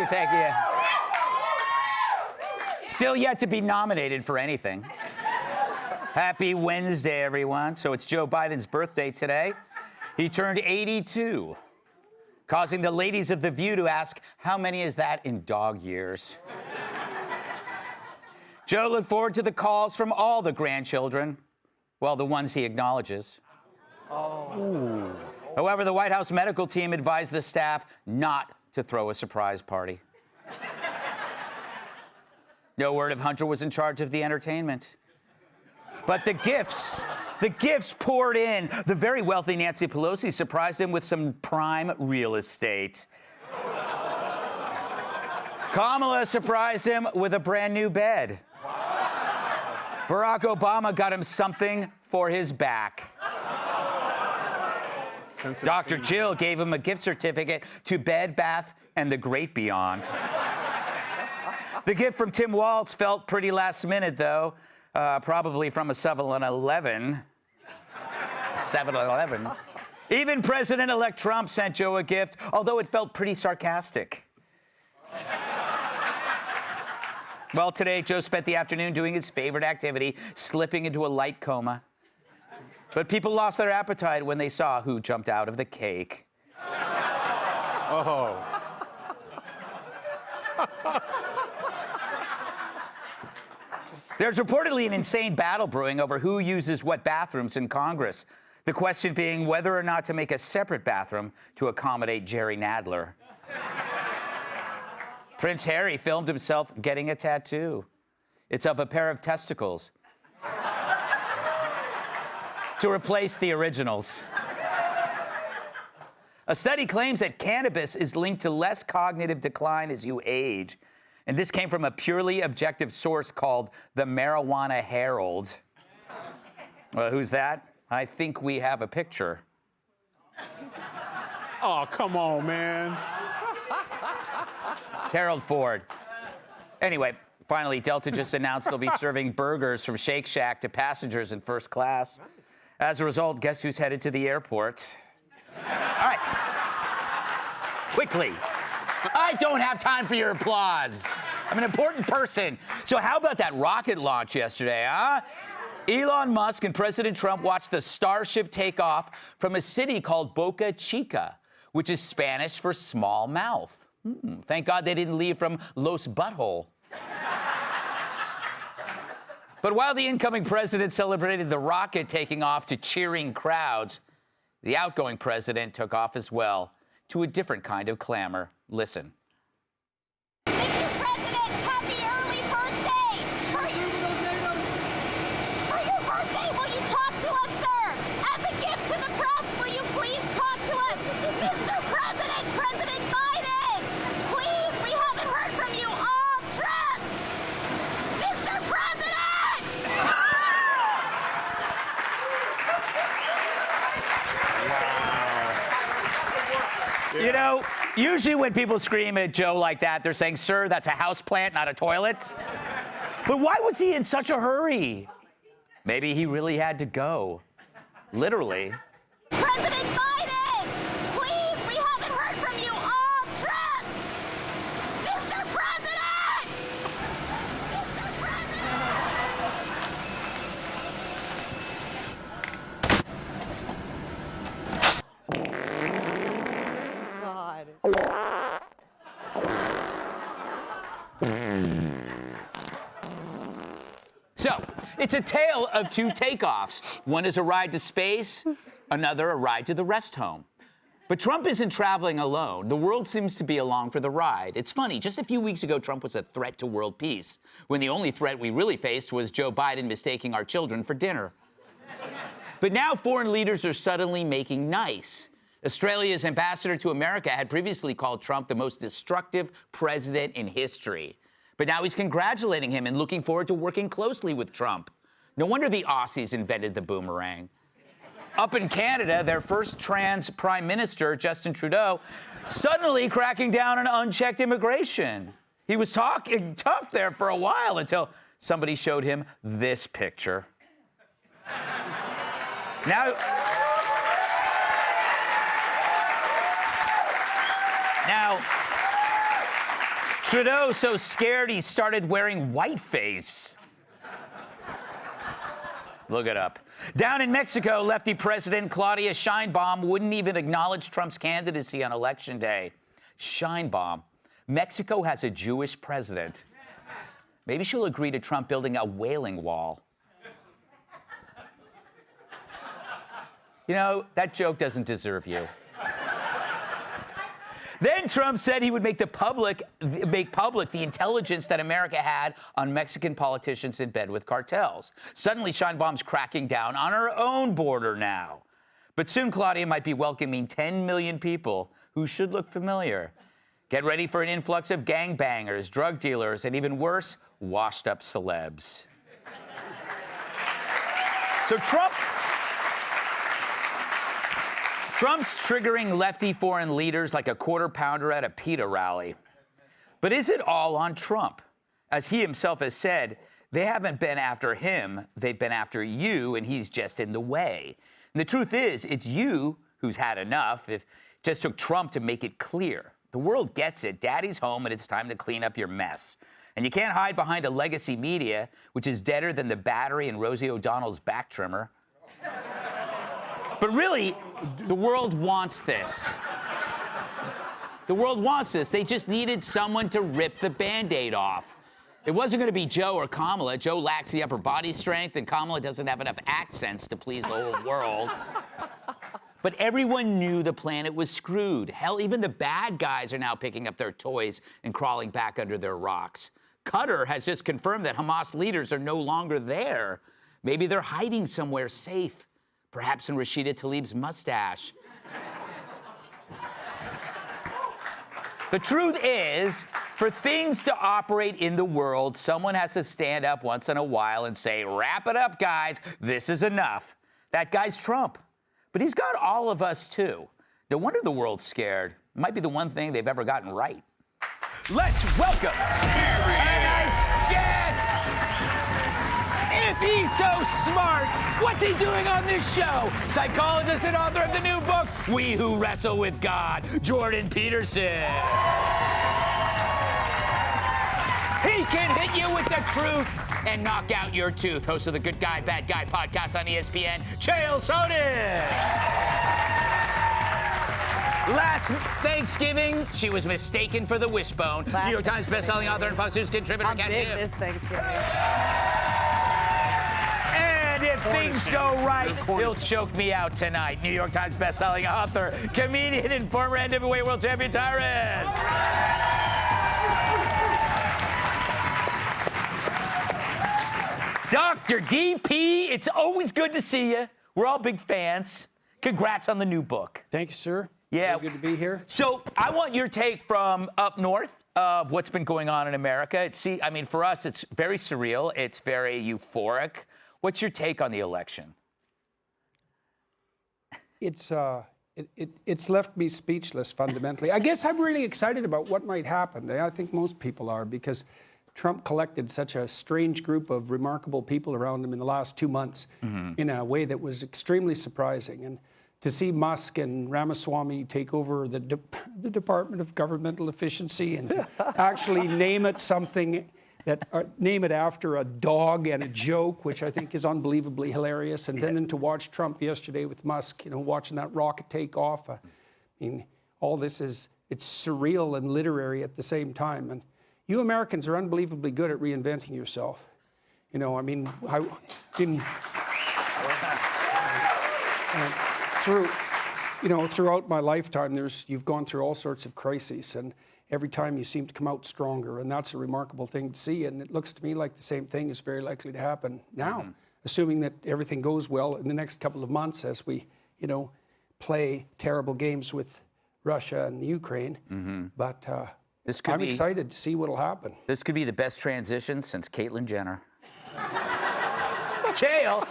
thank you. Still yet to be nominated for anything. Happy Wednesday, everyone. So it's Joe Biden's birthday today. He turned 82, causing the ladies of The View to ask, how many is that in dog years? Joe looked forward to the calls from all the grandchildren. Well, the ones he acknowledges. Oh. However, the White House medical team advised the staff not to throw a surprise party. No word if Hunter was in charge of the entertainment. But the gifts poured in. The very wealthy Nancy Pelosi surprised him with some prime real estate. Kamala surprised him with a brand new bed. Barack Obama got him something for his back. Dr. Jill gave him a gift certificate to Bed Bath and the Great Beyond. The gift from Tim Waltz felt pretty last minute, though. Probably from a 7-Eleven. 7-Eleven. Even President-elect Trump sent Joe a gift, although it felt pretty sarcastic. Well, today, Joe spent the afternoon doing his favorite activity, slipping into a light coma. But people lost their appetite when they saw who jumped out of the cake. Oh. There's reportedly an insane battle brewing over who uses what bathrooms in Congress. The question being whether or not to make a separate bathroom to accommodate Jerry Nadler. Prince Harry filmed himself getting a tattoo. It's of a pair of testicles to replace the originals. A study claims that cannabis is linked to less cognitive decline as you age. And this came from a purely objective source called the Marijuana Herald. Well, who's that? I think we have a picture. Oh, come on, man. It's Harold Ford. Anyway, finally, Delta just announced they'll be serving burgers from Shake Shack to passengers in first class. As a result, guess who's headed to the airport? All right. Quickly. I don't have time for your applause. I'm an important person. So how about that rocket launch yesterday, huh? Elon Musk and President Trump watched the Starship take off from a city called Boca Chica, which is Spanish for small mouth. Thank God they didn't leave from Los Butthole. But while the incoming president celebrated the rocket taking off to cheering crowds, the outgoing president took off as well to a different kind of clamor. Listen. Mr. President, happy early birthday! For your birthday, will you talk to us, sir? As a gift to the press, will you please talk to us? Mr. President, President Biden! Please, we haven't heard from you all trip! Mr. President! Wow. You know, usually when people scream at Joe like that, they're saying, sir, that's a houseplant, not a toilet. But why was he in such a hurry? Maybe he really had to go. Literally. President Biden! Please, we haven't heard from you all trip! Mr. President! Mr. So, it's a tale of two takeoffs. One is a ride to space, another a ride to the rest home. But Trump isn't traveling alone. The world seems to be along for the ride. It's funny, just a few weeks ago, Trump was a threat to world peace, when the only threat we really faced was Joe Biden mistaking our children for dinner. But now foreign leaders are suddenly making nice. Australia's ambassador to America had previously called Trump the most destructive president in history. But now he's congratulating him and looking forward to working closely with Trump. No wonder the Aussies invented the boomerang. Up in Canada, their first trans prime minister, Justin Trudeau, suddenly cracking down on unchecked immigration. He was talking tough there for a while until somebody showed him this picture. Now, Trudeau so scared he started wearing whiteface. Look it up. Down in Mexico, lefty President Claudia Sheinbaum wouldn't even acknowledge Trump's candidacy on Election Day. Sheinbaum. Mexico has a Jewish president. Maybe she'll agree to Trump building a Wailing Wall. You know, that joke doesn't deserve you. Then Trump said he would make public the intelligence that America had on Mexican politicians in bed with cartels. Suddenly, Sheinbaum's cracking down on her own border now. But soon, Claudia might be welcoming 10 million people who should look familiar. Get ready for an influx of gangbangers, drug dealers, and even worse, washed-up celebs. So Trump's triggering lefty foreign leaders like a quarter-pounder at a PETA rally. But is it all on Trump? As he himself has said, they haven't been after him, they've been after you, and he's just in the way. And the truth is, it's you who's had enough. It just took Trump to make it clear. The world gets it. Daddy's home, and it's time to clean up your mess. And you can't hide behind a legacy media, which is deader than the battery in Rosie O'Donnell's back trimmer. But really, the world wants this. The world wants this. They just needed someone to rip the Band-Aid off. It wasn't going to be Joe or Kamala. Joe lacks the upper body strength, and Kamala doesn't have enough accents to please the whole world. But everyone knew the planet was screwed. Hell, even the bad guys are now picking up their toys and crawling back under their rocks. Qatar has just confirmed that Hamas leaders are no longer there. Maybe they're hiding somewhere safe. Perhaps in Rashida Tlaib's mustache. The truth is, for things to operate in the world, someone has to stand up once in a while and say, wrap it up, guys, this is enough. That guy's Trump. But he's got all of us, too. No wonder the world's scared. It might be the one thing they've ever gotten right. Let's welcome tonight's guest. If he's so smart, what's he doing on this show? Psychologist and author of the new book, We Who Wrestle with God, Jordan Peterson. He can hit you with the truth and knock out your tooth. Host of the Good Guy, Bad Guy podcast on ESPN, Chael Sonnen. Last Thanksgiving, she was mistaken for the wishbone. New York Times bestselling author and Fox News contributor. I'm big this Thanksgiving. And if things go right, he'll choke me out tonight. New York Times bestselling author, comedian, and former NWA World Champion Tyrus. Dr. DP, it's always good to see you. We're all big fans. Congrats on the new book. Thank you, sir. Yeah. Very good to be here. So I want your take from up north of what's been going on in America. I mean, for us, it's very surreal. It's very euphoric. What's your take on the election? It's left me speechless, fundamentally. I guess I'm really excited about what might happen. I think most people are, because Trump collected such a strange group of remarkable people around him in the last 2 months in a way that was extremely surprising. And to see Musk and Ramaswamy take over the Department of Governmental Efficiency and to actually name it something name it after a dog and a joke, which I think is unbelievably hilarious. And then to watch Trump yesterday with Musk, watching that rocket take off. I mean, all this it's surreal and literary at the same time. And you Americans are unbelievably good at reinventing yourself. I mean, throughout my lifetime, you've gone through all sorts of crises, and every time you seem to come out stronger, and that's a remarkable thing to see. And it looks to me like the same thing is very likely to happen now, assuming that everything goes well in the next couple of months as we, play terrible games with Russia and Ukraine. But I'm excited to see what'll happen. This could be the best transition since Caitlyn Jenner. Chael,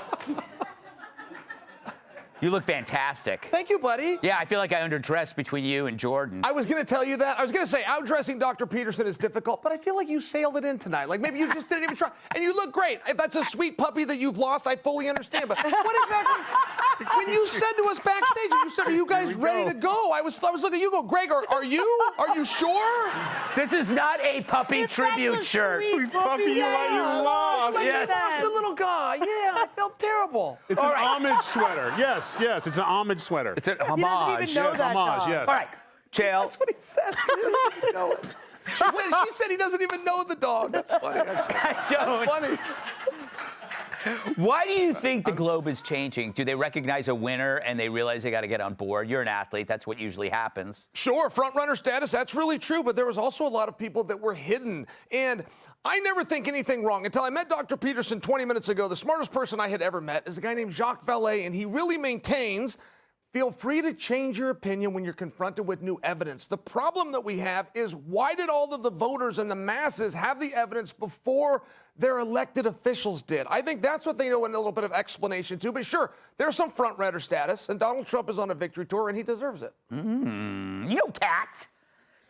you look fantastic. Thank you, buddy. Yeah, I feel like I underdressed between you and Jordan. I was going to tell you that. I was going to say outdressing Dr. Peterson is difficult, but I feel like you sailed it in tonight. Like maybe you just didn't even try. And you look great. If that's a sweet puppy that you've lost, I fully understand. But what exactly? When you said to us backstage, you said, "Are you guys ready to go?" I was looking at you, go, Greg, are you? Are you sure? This is not a puppy tribute shirt. Puppy, you lost. Like, Yes. you lost the little guy. Yeah, I felt terrible. It's an homage sweater. Yes, it's an homage sweater. It's a homage. even know Yes, that homage, dog. yes. All right, Chael. That's what he said. He doesn't even know it. She said he doesn't even know the dog. That's funny. I don't. That's funny. Why do you think the globe is changing? Do they recognize a winner and they realize they got to get on board? You're an athlete. That's what usually happens. Sure, front runner status, that's really true, but there was also a lot of people that were hidden. And I never think anything wrong until I met Dr. Peterson 20 minutes ago. The smartest person I had ever met is a guy named Jacques Vallée, and he really maintains, feel free to change your opinion when you're confronted with new evidence. The problem that we have is, why did all of the voters and the masses have the evidence before their elected officials did? I think that's what they know, and a little bit of explanation too. But sure, there's some front runner status, and Donald Trump is on a victory tour, and he deserves it. You know, Kat,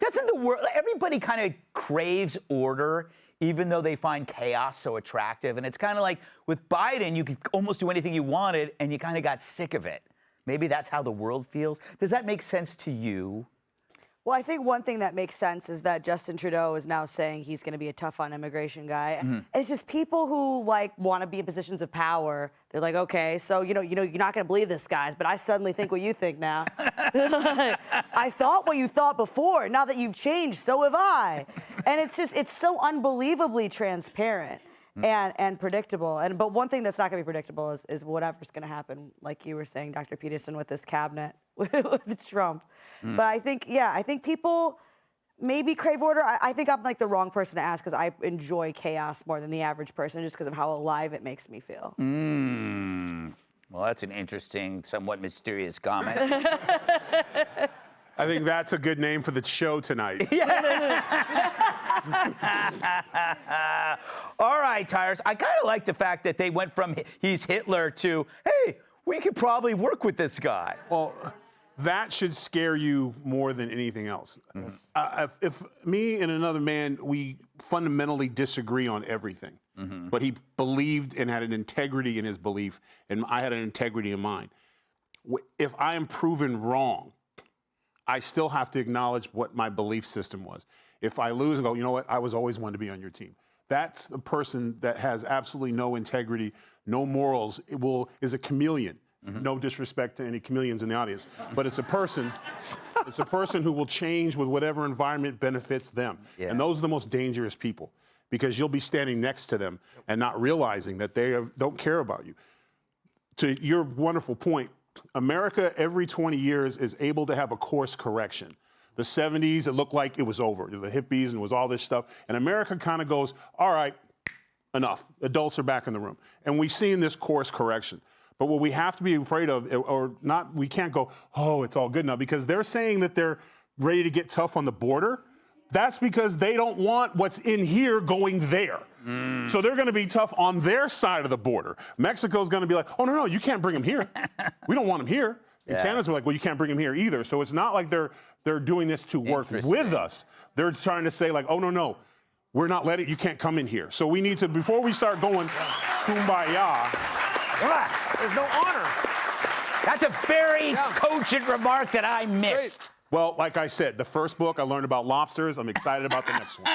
doesn't the world, everybody kind of craves order, even though they find chaos so attractive. And it's kind of like with Biden, you could almost do anything you wanted, and you kind of got sick of it. Maybe that's how the world feels. Does that make sense to you? Well, I think one thing that makes sense is that Justin Trudeau is now saying he's going to be a tough on immigration guy. And it's just people who want to be in positions of power. They're like, okay, so you're not going to believe this, guys, but I suddenly think what you think now. I thought what you thought before. Now that you've changed, so have I. And it's so unbelievably transparent and predictable. But one thing that's not going to be predictable is whatever's going to happen, like you were saying, Dr. Peterson, with this cabinet with Trump. But I think people maybe crave order. I think I'm like the wrong person to ask, because I enjoy chaos more than the average person, just because of how alive it makes me feel. Well, that's an interesting, somewhat mysterious comment. I think that's a good name for the show tonight. All right, Tyrus. I kind of like the fact that they went from he's Hitler to, hey, we could probably work with this guy. Well, that should scare you more than anything else. If me and another man, we fundamentally disagree on everything, but he believed and had an integrity in his belief, and I had an integrity in mine. If I am proven wrong, I still have to acknowledge what my belief system was. If I lose and go, you know what, I was always wanted to be on your team. That's the person that has absolutely no integrity, no morals, is a chameleon. No disrespect to any chameleons in the audience, but it's a person who will change with whatever environment benefits them. Yeah. And those are the most dangerous people, because you'll be standing next to them and not realizing that they don't care about you. To your wonderful point, America every 20 years is able to have a course correction. The 70s, it looked like it was over. The hippies and it was all this stuff. And America kind of goes, all right, enough. Adults are back in the room. And we've seen this course correction. But what we have to be afraid of, or not, we can't go, oh, it's all good now, because they're saying that they're ready to get tough on the border. That's because they don't want what's in here going there. So they're going to be tough on their side of the border. Mexico's going to be like, oh, no, you can't bring them here. We don't want them here. And Canada's like, well, you can't bring them here either. So it's not like they're doing this to work with us. They're trying to say like, oh, no, we're not letting, you can't come in here. So we need to, before we start going kumbaya. There's no honor. That's a very cogent remark that I missed. Great. Well, like I said, the first book I learned about lobsters. I'm excited about the next one.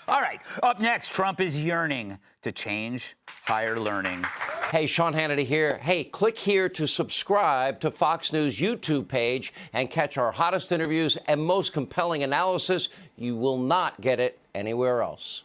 All right, up next, Trump is yearning to change higher learning. Hey, Sean Hannity here. Hey, click here to subscribe to Fox News YouTube page and catch our hottest interviews and most compelling analysis. You will not get it anywhere else.